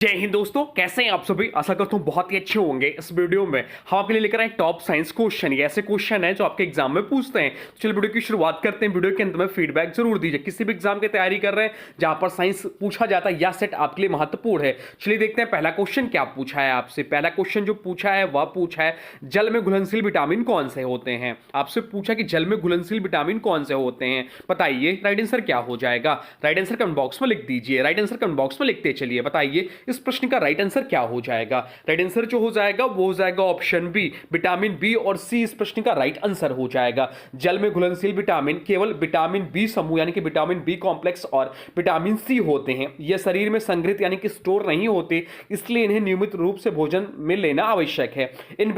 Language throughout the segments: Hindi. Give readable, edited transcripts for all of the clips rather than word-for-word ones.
जय हिंद दोस्तों, कैसे हैं आप सभी। आशा करता हूँ बहुत ही अच्छे होंगे। इस वीडियो में हम आपके लिए लेकर आए टॉप साइंस क्वेश्चन। ये ऐसे क्वेश्चन है जो आपके एग्जाम में पूछते हैं। तो चलिए वीडियो की शुरुआत करते हैं। वीडियो के अंत में फीडबैक जरूर दीजिए। किसी भी एग्जाम की तैयारी कर रहे हैं जहां पर साइंस पूछा जाता है या सेट आपके लिए महत्वपूर्ण है। चलिए देखते हैं पहला क्वेश्चन क्या पूछा है आपसे। पहला क्वेश्चन जो पूछा है वह पूछा है जल में घुलनशील विटामिन कौन से होते हैं। आपसे पूछा कि जल में घुलनशील विटामिन कौन से होते हैं, बताइए राइट आंसर क्या हो जाएगा। राइट आंसर कमेंट बॉक्स में लिख दीजिए। राइट आंसर कमेंट बॉक्स में लिखते चलिए। बताइए इस प्रश्न का राइट आंसर क्या हो जाएगा। राइट आंसर जो हो जाएगा वो हो जाएगा ऑप्शन बी, विटामिन बी और सी इस प्रश्न का राइट आंसर हो जाएगा। जल में घुलनशील विटामिन केवल विटामिन बी समूह यानी कि विटामिन बी कॉम्प्लेक्स और विटामिन सी होते हैं। यह शरीर में संग्रहित यानी कि स्टोर नहीं होते, इसलिए इन्हें नियमित रूप से भोजन में लेना आवश्यक है। इन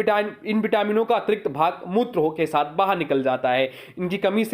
विटामिनों का अतिरिक्त भाग मूत्र के साथ बाहर निकल जाता है। इनकी कमी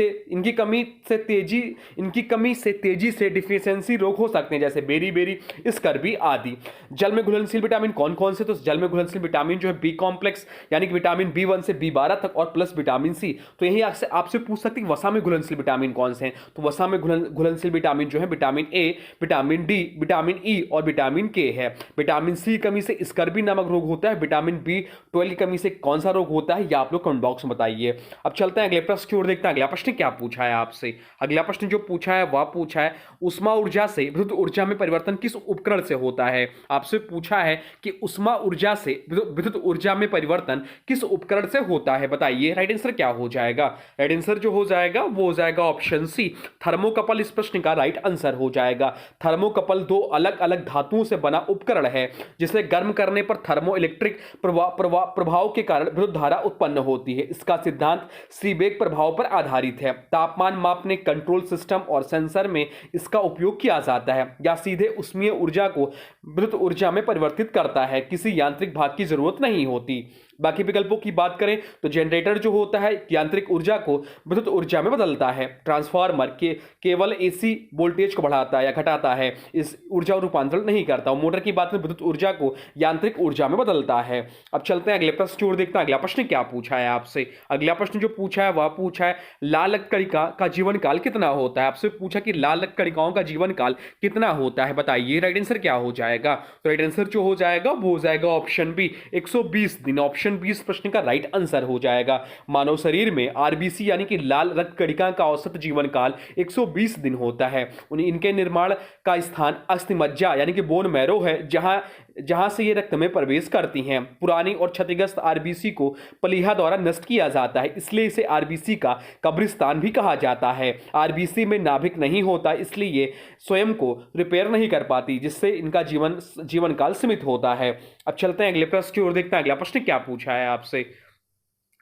से तेजी से डिफिशियंसी रोग हो सकते हैं, जैसे बेरी स्कर्वी आदि। जल में घुलनशील विटामिन कौन कौन से, तो जल में घुलनशील विटामिन जो है बी कॉम्प्लेक्स यानी कि विटामिन बी1 से बी12 तक और प्लस विटामिन सी। तो यही आपसे पूछ सकते हैं वसा में घुलनशील विटामिन कौन से हैं। तो वसा में घुलनशील विटामिन जो है vitamin A, vitamin D, vitamin E और विटामिन के है। विटामिन सी की कमी से स्कर्वी नामक रोग होता है। विटामिन बी12 की कमी से कौन सा रोग होता है, यह आप लोग कमेंट बॉक्स में बताइए। अब चलते हैं अगले प्रश्न की ओर, देखते हैं अगला प्रश्न क्या पूछा है आपसे। अगला प्रश्न जो पूछा है वह पूछा है उष्मा ऊर्जा से विद्युत ऊर्जा में परिवर्तन किस उपकरण से होता है। आपसे पूछा है कि उष्मा ऊर्जा से विद्युत ऊर्जा में परिवर्तन किस उपकरण से होता है, बताइए राइट आंसर क्या हो जाएगा। राइट आंसर जो हो जाएगा वो हो जाएगा ऑप्शन सी, थर्मोकपल इस प्रश्न का राइट आंसर हो जाएगा। थर्मोकपल दो अलग अलग धातुओं से बना उपकरण है जिसे गर्म करने पर थर्मो इलेक्ट्रिक प्रभाव के कारण विद्युत धारा उत्पन्न होती है। इसका सिद्धांत सीबेक प्रभाव पर आधारित है। तापमान मापने कंट्रोल सिस्टम और सेंसर में इसका उपयोग किया जाता है या सीधे उष्मीय ऊर्जा को विद्युत ऊर्जा में परिवर्तित करता है। किसी यांत्रिक भाग की जरूरत नहीं होती। बाकी विकल्पों की बात करें तो जनरेटर जो होता है यांत्रिक ऊर्जा को विद्युत ऊर्जा में बदलता है। ट्रांसफार्मर केवल एसी वोल्टेज को बढ़ाता है या घटाता है, इस ऊर्जा को रूपांतरण नहीं करता। मोटर की बात में विद्युत ऊर्जा को यांत्रिक ऊर्जा में बदलता है। अब चलते हैं अगले प्रश्न की ओर, देखते हैं अगला प्रश्न क्या पूछा है आपसे। अगला प्रश्न जो पूछा है वह पूछा है लाल कणिका का जीवन काल कितना होता है। आपसे पूछा कि लाल कणिकाओं का जीवन काल कितना होता है, बताइए राइट आंसर क्या हो जाएगा। तो राइट आंसर जो हो जाएगा वो हो जाएगा ऑप्शन बी, 120 दिन। ऑप्शन 20 प्रश्न का राइट आंसर हो जाएगा। मानव शरीर में आरबीसी यानी कि लाल रक्त कणिका का औसत जीवन काल 120 दिन होता है। इनके निर्माण का स्थान अस्थिमज्जा यानी कि बोन मैरो है, जहां से ये रक्त में प्रवेश करती हैं। पुरानी और क्षतिग्रस्त आरबीसी को प्लीहा द्वारा नष्ट किया जाता है, इसलिए इसे आरबीसी का कब्रिस्तान भी कहा जाता है। आरबीसी में नाभिक नहीं होता, इसलिए ये स्वयं को रिपेयर नहीं कर पाती, जिससे इनका जीवन काल सीमित होता है। अब चलते हैं अगले प्रश्न की ओर, देखते हैं अगला प्रश्न क्या पूछा है आपसे।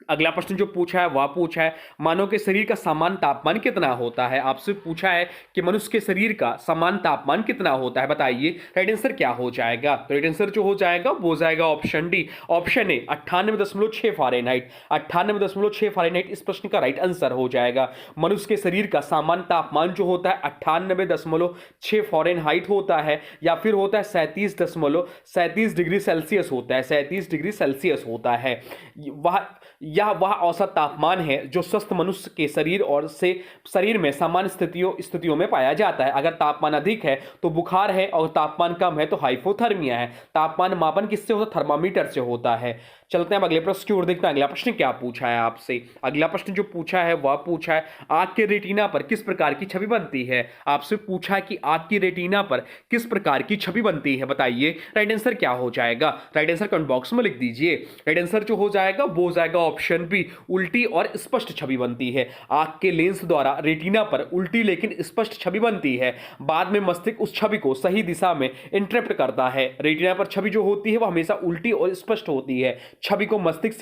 अगला प्रश्न जो पूछा है वह पूछा है मानव के शरीर का सामान्य तापमान कितना होता है। आपसे पूछा है कि मनुष्य के शरीर का सामान्य तापमान कितना होता है, बताइए राइट आंसर क्या हो जाएगा। तो राइट आंसर जो हो जाएगा वो हो जाएगा option D, option A 98.6 Fahrenheit. 98.6 Fahrenheit इस प्रश्न का राइट आंसर हो जाएगा। मनुष्य के शरीर का सामान्य तापमान जो होता है 98.6 फ़ारेनहाइट होता है, या फिर होता है 37 डिग्री सेल्सियस होता है। 37 डिग्री सेल्सियस होता है। वह औसत तापमान है जो स्वस्थ मनुष्य के शरीर में सामान्य स्थितियों में पाया जाता है। अगर तापमान अधिक है तो बुखार है और तापमान कम है तो हाइपोथर्मिया है। तापमान मापन किससे होता है, थर्मामीटर से होता है। चलते हैं अब अगले प्रश्न की ओर, देखते हैं अगला प्रश्न क्या पूछा है आपसे। अगला प्रश्न जो पूछा है वह पूछा है आंख के रेटिना पर किस प्रकार की छवि बनती है। आपसे पूछा है कि आंख की रेटिना पर किस प्रकार की छवि बनती है, बताइए राइट आंसर क्या हो जाएगा। राइट आंसर कमेंट बॉक्स में लिख दीजिए। राइट आंसर जो हो जाएगा वो हो जाएगा ऑप्शन बी, उल्टी और स्पष्ट छवि बनती है। आंख के लेंस द्वारा रेटिना पर उल्टी लेकिन स्पष्ट छवि बनती है। बाद में मस्तिष्क उस छवि को सही दिशा में इंटरप्ट करता है। रेटिना पर छवि जो होती है वह हमेशा उल्टी और स्पष्ट होती है। छवि को मस्तिष्क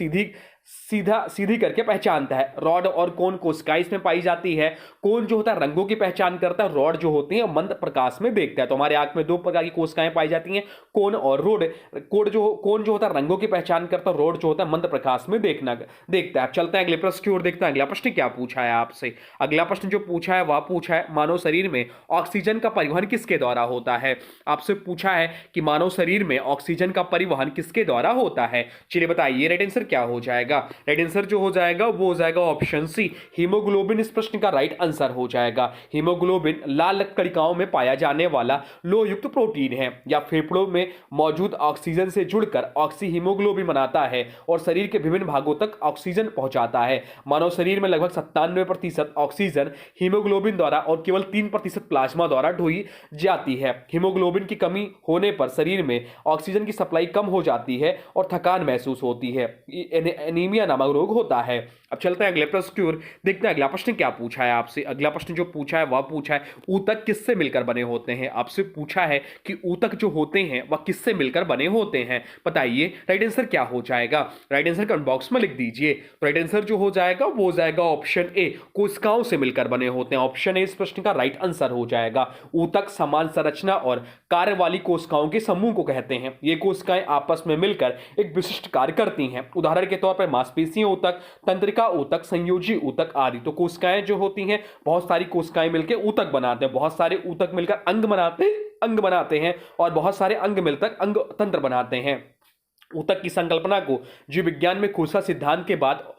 सीधी करके पहचानता है। रॉड और कोन कोशिकाएं इसमें पाई जाती है। कोन जो होता है रंगों की पहचान करता है, रॉड जो होती है मंद प्रकाश में देखता है। तो हमारे आंख में दो प्रकार की कोशिकाएं पाई जाती हैं, कोन और रोड। कोन जो होता है रंगों की पहचान करता है, रॉड जो होता है मंद प्रकाश में देखता है। चलते हैं अगले प्रश्न की ओर, देखते हैं अगला प्रश्न क्या पूछा है आपसे। अगला प्रश्न जो पूछा है वह पूछा है मानव शरीर में ऑक्सीजन का परिवहन किसके द्वारा होता है। आपसे पूछा है कि मानव शरीर में ऑक्सीजन का परिवहन किसके द्वारा होता है, चलिए बताइए राइट आंसर क्या हो जाएगा। जाएगा? राइट आंसर जो हो जाएगा वो हो जाएगा ऑप्शन सी, हीमोग्लोबिन इस प्रश्न का राइट आंसर हो जाएगा। हीमोग्लोबिन लाल रक्त कणिकाओं में पाया जाने वाला लोह युक्त प्रोटीन है या फेफड़ों में मौजूद ऑक्सीजन से जुड़कर ऑक्सी हीमोग्लोबिन बनाता है और शरीर के विभिन्न भागों तक ऑक्सीजन पहुंचाता है। मानव शरीर में लगभग 97% ऑक्सीजन हीमोग्लोबिन द्वारा और केवल 3% प्लाज्मा द्वारा ढोई जाती है। हीमोग्लोबिन की कमी होने पर शरीर में ऑक्सीजन की सप्लाई कम हो जाती है और थकान महसूस होती है, एनीमिया नामक रोग होता है। अब चलते हैं अगले प्रश्न की ओर, देखते हैं अगला प्रश्न क्या पूछा है आपसे। अगला प्रश्न जो पूछा है वह पूछा है ऊतक किससे मिलकर बने होते हैं। आपसे पूछा है कि ऊतक जो होते हैं वह किससे मिलकर बने होते हैं, बताइए राइट आंसर क्या हो जाएगा? राइट आंसर कमेंट बॉक्स में लिख दीजिए। राइट आंसर जो हो जाएगा वो हो जाएगा ऑप्शन ए, कोशिकाओं से मिलकर बने होते हैं। ऑप्शन ए इस प्रश्न का राइट आंसर हो जाएगा। ऊतक समान संरचना और कार्य वाली कोशिकाओं के समूह को कहते हैं। ये कोशिकाएं आपस में मिलकर एक विशिष्ट कार्य करती हैं। उदाहरण के तौर पर मांसपेशियों ऊतक, तंत्रिका ऊतक, संयोजी ऊतक आदि। तो कोशिकाएं जो होती हैं, बहुत सारी कोशिकाएं मिलकर ऊतक बनाते हैं, बहुत सारे ऊतक मिलकर अंग बनाते हैं और बहुत सारे अंग मिलकर अंग तंत्र बनाते हैं। ऊतक की संकल्पना को जीव विज्ञान में कोशिका सिद्धांत के बाद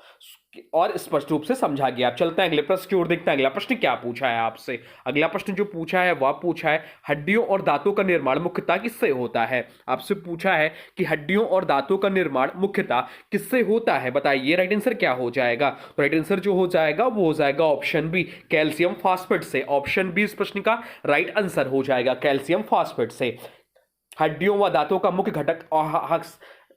और स्पष्ट रूप से समझा गया। अब चलते हैं अगले प्रश्न की ओर, देखते हैं अगला प्रश्न क्या पूछा है आपसे। अगला प्रश्न जो पूछा है वह पूछा है हड्डियों और दांतों का निर्माण मुख्यतः किससे होता है। आपसे पूछा है कि हड्डियों और दांतों का निर्माण मुख्यतः किससे होता है, बताइए राइट आंसर क्या हो जाएगा? तो राइट आंसर जो हो जाएगा वो हो जाएगा ऑप्शन बी, कैल्शियम फॉस्फेट से। ऑप्शन बी इस प्रश्न का राइट आंसर हो जाएगा, कैल्शियम फॉस्फेट से। हड्डियों व दांतों का मुख्य घटक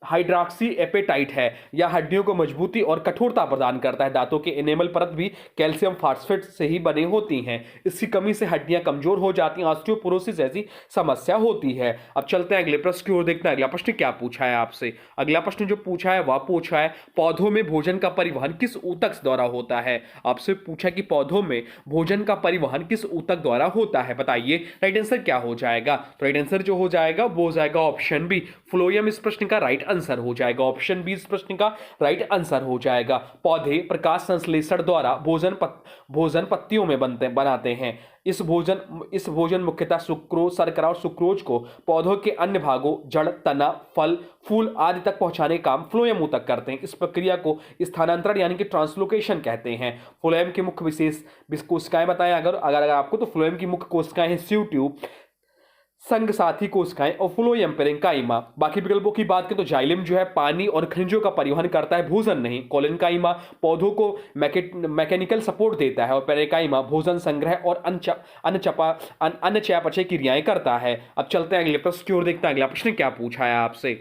हाइड्रॉक्सी एपेटाइट है या हड्डियों को मजबूती और कठोरता प्रदान करता है। दांतों के एनेमल परत भी कैल्शियम फॉस्फेट से ही बनी होती हैं। इसकी कमी से हड्डियां कमजोर हो जाती हैं, ऑस्टियोपोरोसिस जैसी समस्या होती है। अब चलते हैं अगले प्रश्न की ओर, देखते हैं अगला प्रश्न क्या पूछा है आपसे। अगला प्रश्न जो पूछा है वह पूछा है पौधों में भोजन का परिवहन किस ऊतक द्वारा होता है। आपसे पूछा कि पौधों में भोजन का परिवहन किस ऊतक द्वारा होता है, बताइए राइट आंसर क्या हो जाएगा? तो राइट आंसर जो हो जाएगा वो हो जाएगा ऑप्शन बी, फ्लोएम इस प्रश्न का राइट आंसर हो जाएगा। ऑप्शन बी इस प्रश्न का राइट आंसर हो जाएगा। पौधे प्रकाश संश्लेषण द्वारा भोजन पत्तियों में बनाते हैं। इस भोजन मुख्यतः सुक्रोज, शर्करा और सुक्रोज को पौधों के अन्य भागों जड़, तना, फल, फूल आदि तक पहुंचाने का काम फ्लोएम ऊतक करते हैं। इस प्रक्रिया को स्थानांतरण यानी कि ट्रांसलोकेशन कहते हैं। फ्लोएम की मुख्य विशेष कोशिकाएं बताएं अगर आपको, तो फ्लोएम की मुख्य कोशिकाएं हैं स्यू ट्यूब, संघ साथी कोशिकाएं और फ्लोएम पेरेन्काइमा। बाकी विकल्पों की बात करें तो जाइलम जो है पानी और खनिजों का परिवहन करता है, भोजन नहीं। कोलेनकाइमा पौधों को मैकेनिकल सपोर्ट देता है और पेरेन्काइमा भोजन संग्रह और अन्य चयापचय क्रियाएं करता है। अब चलते हैं अगले प्रश्न की ओर, देखते हैं अगला प्रश्न क्या पूछा है आपसे।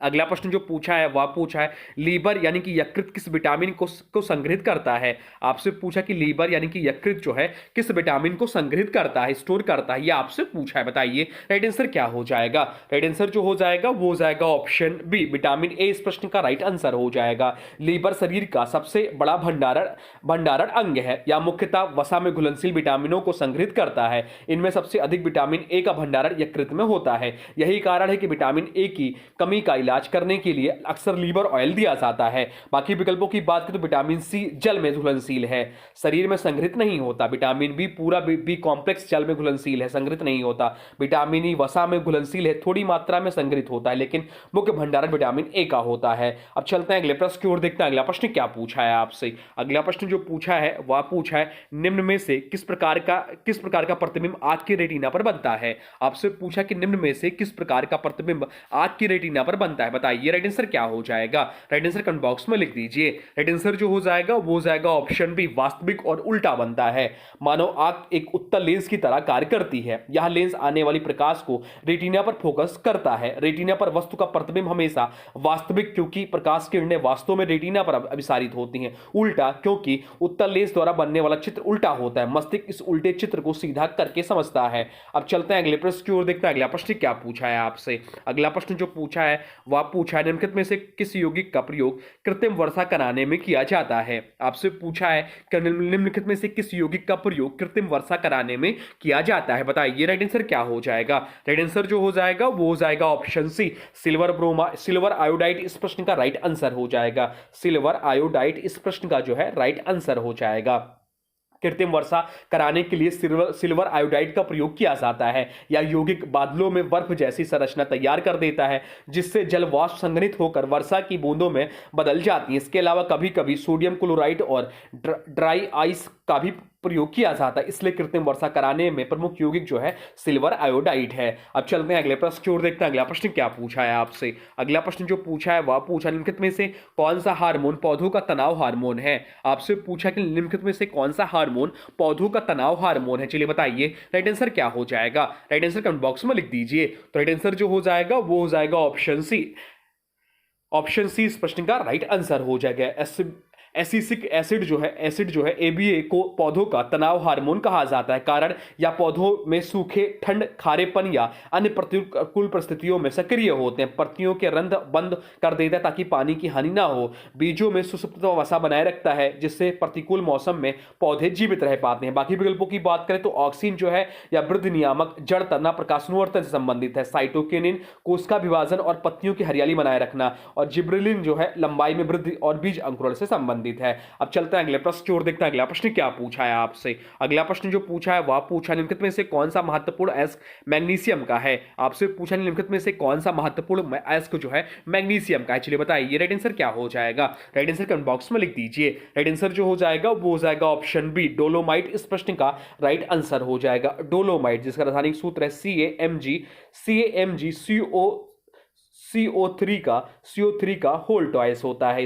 अगला प्रश्न जो पूछा है वह पूछा है लीवर यानी कि यकृत किस विटामिन को संग्रहित करता है। आपसे पूछा कि लीवर यानी कि यकृत जो है किस विटामिन को संग्रहित करता है, स्टोर करता है, यह आपसे पूछा है, बताइए राइट आंसर क्या हो जाएगा? राइट आंसर जो हो जाएगा वो हो जाएगा ऑप्शन बी, विटामिन ए इस प्रश्न का राइट आंसर हो जाएगा। लीवर शरीर का सबसे बड़ा भंडारण अंग है या मुख्यतः वसा में घुलनशील विटामिनों को संग्रहित करता है। इनमें सबसे अधिक विटामिन ए का भंडारण यकृत में होता है। यही कारण है कि विटामिन ए की कमी का इलाज करने के लिए अक्सर लीवर ऑयल दिया जाता है। बाकी विकल्पों की बात करें तो विटामिन सी जल में घुलनशील है, शरीर में संग्रहित नहीं होता। विटामिन बी पूरा बी कॉम्प्लेक्स जल में घुलनशील है, संग्रहित नहीं होता। विटामिन ई वसा में घुलनशील है, थोड़ी मात्रा में संग्रहित होता है, लेकिन मुख्य भंडारण विटामिन ए का होता है। अब चलते हैं अगले प्रश्न की ओर, देखते हैं अगला प्रश्न क्या पूछा है आपसे। अगला प्रश्न जो पूछा है वह पूछा है निम्न में से किस प्रकार का प्रतिबिंब आंख की रेटिना पर बनता है। आपसे पूछा कि निम्न में से किस प्रकार का प्रतिबिंब आंख की रेटिना पर बनता है, बताइए राइट आंसर क्या हो जाएगा? राइट आंसर कमेंट बॉक्स में लिख दीजिए। राइट आंसर जो हो जाएगा वो हो जाएगा ऑप्शन बी, वास्तविक और उल्टा बनता है। मानव आंख एक उत्तल लेंस की तरह कार्य करती है। यह लेंस आने वाली प्रकाश को रेटिना पर फोकस करता है। रेटिना पर वस्तु का प्रतिबिंब हमेशा वास्तविक, क्योंकि प्रकाश किरणें वास्तव में रेटिना पर अभिसारित होती हैं। उल्टा, क्योंकि उत्तल लेंस द्वारा बनने वाला चित्र उल्टा होता है। मस्तिष्क इस उल्टे चित्र को सीधा करके समझता है। अब चलते हैं अगले प्रश्न की ओर, देखते हैं अगला प्रश्न क्या पूछा है आपसे। अगला प्रश्न जो पूछा है वह पूछा है निम्नलिखित में से किस यौगिक का प्रयोग कृत्रिम वर्षा कराने में किया जाता है। आपसे पूछा है कि निम्नलिखित में से किस यौगिक का प्रयोग कृत्रिम वर्षा कराने में किया जाता है, बताइए राइट आंसर क्या हो जाएगा? राइट आंसर जो हो जाएगा वो हो जाएगा ऑप्शन सी, सिल्वर आयोडाइड इस प्रश्न का राइट आंसर हो जाएगा। सिल्वर आयोडाइड इस प्रश्न का जो है राइट आंसर हो जाएगा। कृत्रिम वर्षा कराने के लिए सिल्वर आयोडाइड का प्रयोग किया जाता है, या यौगिक बादलों में बर्फ जैसी संरचना तैयार कर देता है जिससे जल वाष्प संघनित होकर वर्षा की बूंदों में बदल जाती है। इसके अलावा कभी कभी सोडियम क्लोराइड और ड्राई आइस का भी प्रयोग किया जाता है, इसलिए कृत्रिम वर्षा कराने में प्रमुख यौगिक जो है सिल्वर आयोडाइड है। अब चलते हैं अगले प्रश्न की ओर, देखते हैं अगला प्रश्न क्या पूछा है आपसे। अगला प्रश्न जो पूछा है वह पूछा निम्नलिखित में से कौन सा हार्मोन पौधों का तनाव हार्मोन है। आपसे पूछा कि निम्नलिखित में से कौन सा हार्मोन पौधों का तनाव हार्मोन है। चलिए बताइए राइट आंसर क्या हो जाएगा। राइट आंसर कमेंट बॉक्स में लिख दीजिए। तो राइट आंसर जो हो जाएगा वो हो जाएगा ऑप्शन सी। ऑप्शन सी इस प्रश्न का राइट आंसर हो जाएगा। एसिटिक एसिड जो है एबीए को पौधों का तनाव हार्मोन कहा जाता है। कारण या पौधों में सूखे, ठंड, खारेपन या अन्य प्रतिकूल परिस्थितियों में सक्रिय होते हैं। पत्तियों के रंध्र बंद कर देता है ताकि पानी की हानि ना हो। बीजों में सुसुप्त वसा बनाए रखता है जिससे प्रतिकूल मौसम में पौधे जीवित रह पाते हैं। बाकी विकल्पों की बात करें तो ऑक्सीन जो है या वृद्धि नियामक, जड़ तना, प्रकाशनुवर्तन से संबंधित है। साइटोकिनिन कोशिका विभाजन और पत्तियों की हरियाली बनाए रखना, और जिब्रेलिन जो है लंबाई में वृद्धि और बीज अंकुरण से संबंधित है। अब चलते हैं अगले प्रश्न की ओर, देखते हैं अगला प्रश्न क्या पूछा है आपसे। अगला प्रश्न जो पूछा है वह पूछा निम्नलिखित में से कौन सा महत्वपूर्ण अयस्क मैग्नीशियम का है। आपसे पूछा निम्नलिखित में से कौन सा महत्वपूर्ण अयस्क जो है मैग्नीशियम का है। चलिए बताइए राइट आंसर क्या हो जाएगा। राइट आंसर कमेंट बॉक्स में लिख दीजिए। राइट आंसर जो हो जाएगा वो हो जाएगा ऑप्शन बी, डोलोमाइट इस प्रश्न का राइट आंसर हो जाएगा। डोलोमाइट जिसका रासायनिक सूत्र है CaMg CO3 का होल ट्वाइस होता है।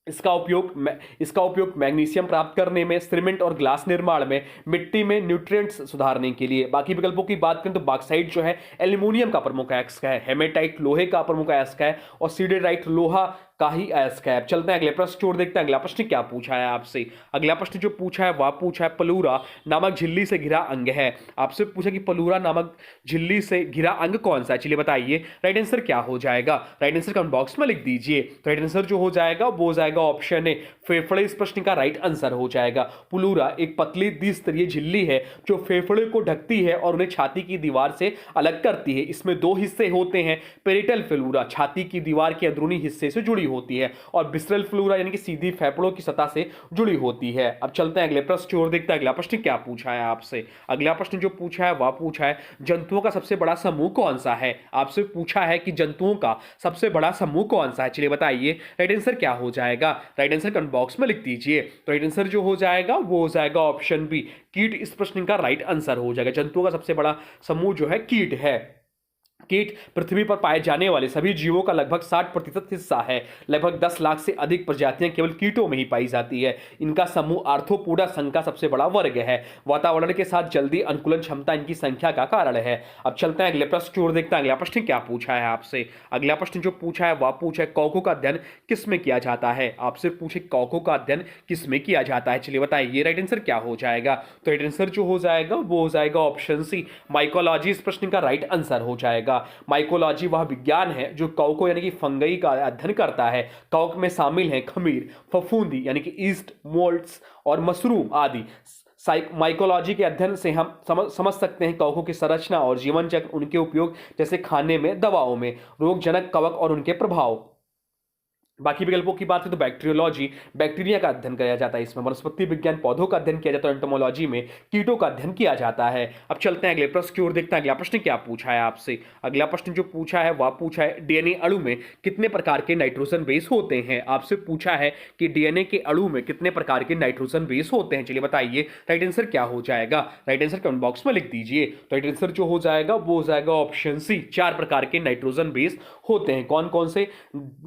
इसका उपयोग मैग्नीशियम प्राप्त करने में, सीमेंट और ग्लास निर्माण में, मिट्टी में न्यूट्रिएंट्स सुधारने के लिए। बाकी विकल्पों की बात करें तो बॉक्साइट जो है एल्यूमिनियम का प्रमुख अयस्क है, हेमेटाइट लोहे का प्रमुख अयस्क है, और सीडेराइट लोहा का ही अयस्क है। चलते हैं अगले प्रश्न की ओर, देखते हैं अगला प्रश्न क्या पूछा है आपसे। अगला प्रश्न जो पूछा है वह पूछा है पलूरा नामक झिल्ली से घिरा अंग है। आपसे पूछा कि पलूरा नामक झिल्ली से घिरा अंग कौन सा है। चलिए बताइए राइट आंसर क्या हो जाएगा। राइट आंसर कमेंट बॉक्स में लिख दीजिए। राइट आंसर जो हो जाएगा वो हो जाएगा ऑप्शन ए, फेफड़े इस प्रश्न का राइट आंसर हो जाएगा। पुलूरा एक पतली द्विस्तरीय झिल्ली है जो फेफड़े को ढकती है और उन्हें छाती की दीवार से अलग करती है। इसमें दो हिस्से होते हैं, पेरिटल फ्लोरा छाती की दीवार के अंदरूनी हिस्से से जुड़ी होती है, और बिस्रल फ्लोरा यानी कि सीधी फेफड़ों की सतह से जुड़ी होती है। अब चलते हैं अगले प्रश्न की ओर, देखते हैं अगला प्रश्न क्या पूछा है आपसे। अगला प्रश्न जो पूछा है वह पूछा है जंतुओं का सबसे बड़ा समूह कौन सा है। आपसे पूछा है कि जंतुओं का सबसे बड़ा समूह कौन सा है। चलिए बताइए राइट आंसर क्या हो जाएगा। राइट आंसर कमेंट बॉक्स में लिख दीजिए। तो राइट आंसर जो हो जाएगा वो हो जाएगा ऑप्शन बी, कीट इस प्रश्न का राइट आंसर हो जाएगा। जंतुओं का सबसे बड़ा समूह जो है कीट है। कीट पृथ्वी पर पाए जाने वाले सभी जीवों का लगभग 60% हिस्सा है। लगभग 10 लाख से अधिक प्रजातियां केवल कीटों में ही पाई जाती है। इनका समूह आर्थ्रोपोडा संघ का सबसे बड़ा वर्ग है। वातावरण के साथ जल्दी अनुकूलन क्षमता इनकी संख्या का कारण है। अब चलते हैं अगले प्रश्न की ओर, देखते हैं अगला प्रश्न क्या पूछा है आपसे। अगला प्रश्न जो पूछा है वह पूछा है कौकों का अध्ययन किस में किया जाता है। आपसे पूछे कौकों का अध्ययन किस में किया जाता है। चलिए बताइए राइट आंसर क्या हो जाएगा। तो राइट आंसर जो हो जाएगा वो हो जाएगा ऑप्शन सी, माइकोलॉजी इस प्रश्न का राइट आंसर हो जाएगा। माइकोलॉजी वह विज्ञान है जो कवकों यानी कि फंगई का अध्ययन करता है। कवक में शामिल हैं खमीर, फफूंदी यानी कि ईस्ट, मोल्ड्स और मशरूम आदि। माइकोलॉजी के अध्ययन से हम समझ सकते हैं कवकों की संरचना और जीवन चक्र, उनके उपयोग जैसे खाने में, दवाओं में, रोगजनक कवक और उनके प्रभाव। बाकी विकल्पों की बात करें तो बैक्टीरियोलॉजी बैक्टीरिया का अध्ययन किया जाता है। इसमें वनस्पति विज्ञान पौधों का अध्ययन किया जाता है। एंटोमोलॉजी में कीटों का अध्ययन किया जाता है। अब चलते हैं अगले प्रश्न की ओर, देखते हैं अगला प्रश्न क्या पूछा है आपसे। अगला प्रश्न जो पूछा है वह पूछा है डीएनए अणु में कितने प्रकार के नाइट्रोजन बेस होते हैं। आपसे पूछा है कि डीएनए के अणु में कितने प्रकार के नाइट्रोजन बेस होते हैं। चलिए बताइए राइट आंसर क्या हो जाएगा। राइट आंसर कमेंट बॉक्स में लिख दीजिए। तो राइट आंसर जो हो जाएगा वो हो जाएगा ऑप्शन सी, 4 प्रकार के नाइट्रोजन बेस होते हैं। कौन कौन से।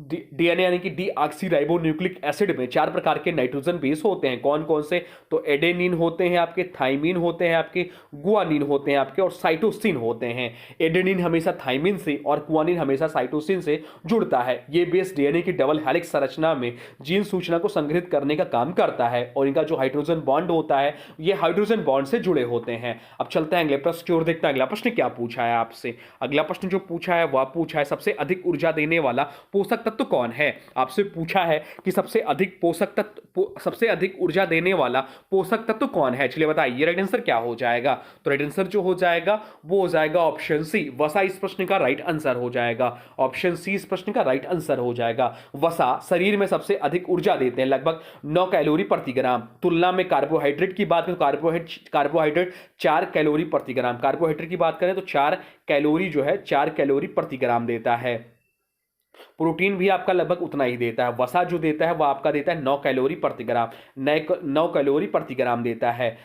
डीएनए यानी कि डीऑक्सीराइबोन्यूक्लिक एसिड में 4 प्रकार के नाइट्रोजन बेस होते हैं। कौन कौन से। तो एडेनिन होते हैं आपके, थाइमिन होते हैं आपके, गुआनिन होते हैं आपके, और साइटोसिन होते हैं। एडेनिन हमेशा थाइमिन से और गुआनिन हमेशा साइटोसिन से जुड़ता है। ये बेस डीएनए की डबल हेलिक्स संरचना में जीन सूचना को संग्रहित करने का काम करता है, और इनका जो हाइड्रोजन बॉन्ड होता है ये हाइड्रोजन बॉन्ड से जुड़े होते हैं। अब चलते हैं अगले प्रश्न की ओर, देखते हैं अगला प्रश्न क्या पूछा है आपसे। अगला प्रश्न जो पूछा है वह पूछा है सबसे अधिक ऊर्जा देने वाला पोषक तत्व कौन है। आपसे पूछा है कि सबसे अधिक पोषक तत्व, सबसे अधिक ऊर्जा देने वाला पोषक तत्व कौन है, चलिए बताइए राइट आंसर क्या हो जाएगा। तो राइट आंसर जो हो जाएगा वो हो जाएगा ऑप्शन सी, वसा इस प्रश्न का राइट आंसर हो जाएगा। ऑप्शन सी इस प्रश्न का राइट आंसर हो जाएगा। वसा शरीर में सबसे अधिक ऊर्जा देते हैं, लगभग 9 कैलोरी प्रति ग्राम। तुलना में कार्बोहाइड्रेट की बात करें तो कार्बोहाइड्रेट 4 कैलोरी प्रति ग्राम, कार्बोहाइड्रेट की बात करें तो 4 कैलोरी जो है 4 कैलोरी प्रति ग्राम देता है। प्रोटीन भी आपका लगभग उतना ही देता है। वसा जो देता है वह आपका देता है 9 कैलोरी प्रति ग्राम, 9 कैलोरी प्रति ग्राम देता है।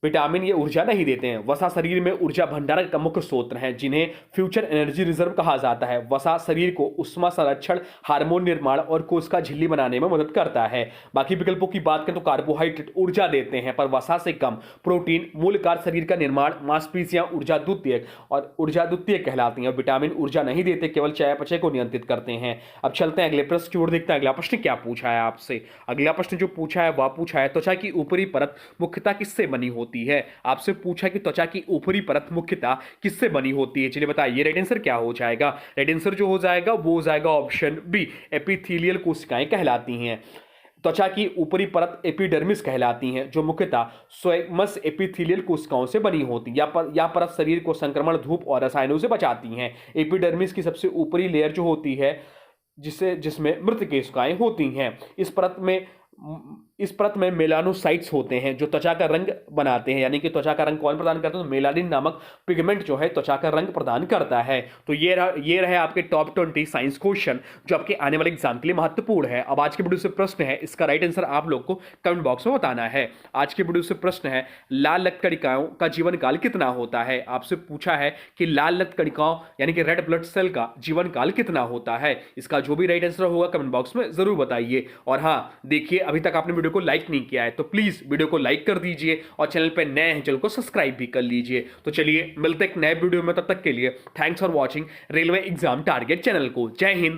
विटामिन ये ऊर्जा नहीं देते हैं। वसा शरीर में ऊर्जा भंडारण का मुख्य स्रोत है, जिन्हें फ्यूचर एनर्जी रिजर्व कहा जाता है। वसा शरीर को उष्मा संरक्षण, हार्मोन निर्माण और कोशिका झिल्ली बनाने में मदद करता है। बाकी विकल्पों की बात करें तो कार्बोहाइड्रेट ऊर्जा देते हैं पर वसा से कम। प्रोटीन मूल कार्य शरीर का निर्माण, मांसपेशियां ऊर्जा द्वितीयक कहलाती हैं। और विटामिन ऊर्जा नहीं देते, केवल चयापचय को नियंत्रित करते हैं। अब चलते हैं अगले प्रश्न की ओर, देखते हैं अगला प्रश्न क्या पूछा है आपसे। अगला प्रश्न जो पूछा है वह पूछा है त्वचा की ऊपरी परत मुख्यतः किससे बनी होती है। आपसे पूछा कि त्वचा की ऊपरी परत मुख्यतः किससे बनी होती है, चलिए बताइए राइट आंसर क्या हो जाएगा। राइट आंसर जो हो जाएगा वो हो जाएगा ऑप्शन बी, एपिथेलियल कोशिकाएं कहलाती हैं। त्वचा की ऊपरी परत एपिडर्मिस कहलाती हैं, जो मुख्यतः स्क्वैमस एपिथेलियल कोशिकाओं से बनी होती है। या परत शरीर को संक्रमण, धूप और रसायनों से बचाती हैं। एपिडर्मिस की सबसे ऊपरी लेयर जो होती है जिसमें मृत कोशिकाएं होती हैं। इस परत में मेलानोसाइट्स होते हैं जो त्वचा का रंग बनाते हैं, यानी कि त्वचा का रंग कौन प्रदान करता है, तो मेलानिन नामक पिगमेंट जो है त्वचा का रंग प्रदान करता है। तो ये रहे आपके टॉप 20 साइंस क्वेश्चन जो आपके आने वाले एग्जाम के लिए महत्वपूर्ण है। अब आज के वीडियो से प्रश्न है, इसका राइट आंसर आप लोग को कमेंट बॉक्स में बताना है। आज के वीडियो से प्रश्न है, लाल रक्त कणिकाओं का जीवन काल कितना होता है। आपसे पूछा है कि लाल रक्त कणिकाओं यानी कि रेड ब्लड सेल का जीवन काल कितना होता है। इसका जो भी राइट आंसर होगा कमेंट बॉक्स में जरूर बताइए। और हाँ देखिए, अभी तक आपने वीडियो को लाइक नहीं किया है तो प्लीज वीडियो को लाइक कर दीजिए और चैनल पे नए हैं चैनल को सब्सक्राइब भी कर लीजिए। तो चलिए मिलते हैं एक नए वीडियो में, तब तक के लिए thanks for watching railway exam target channel को। जय हिंद।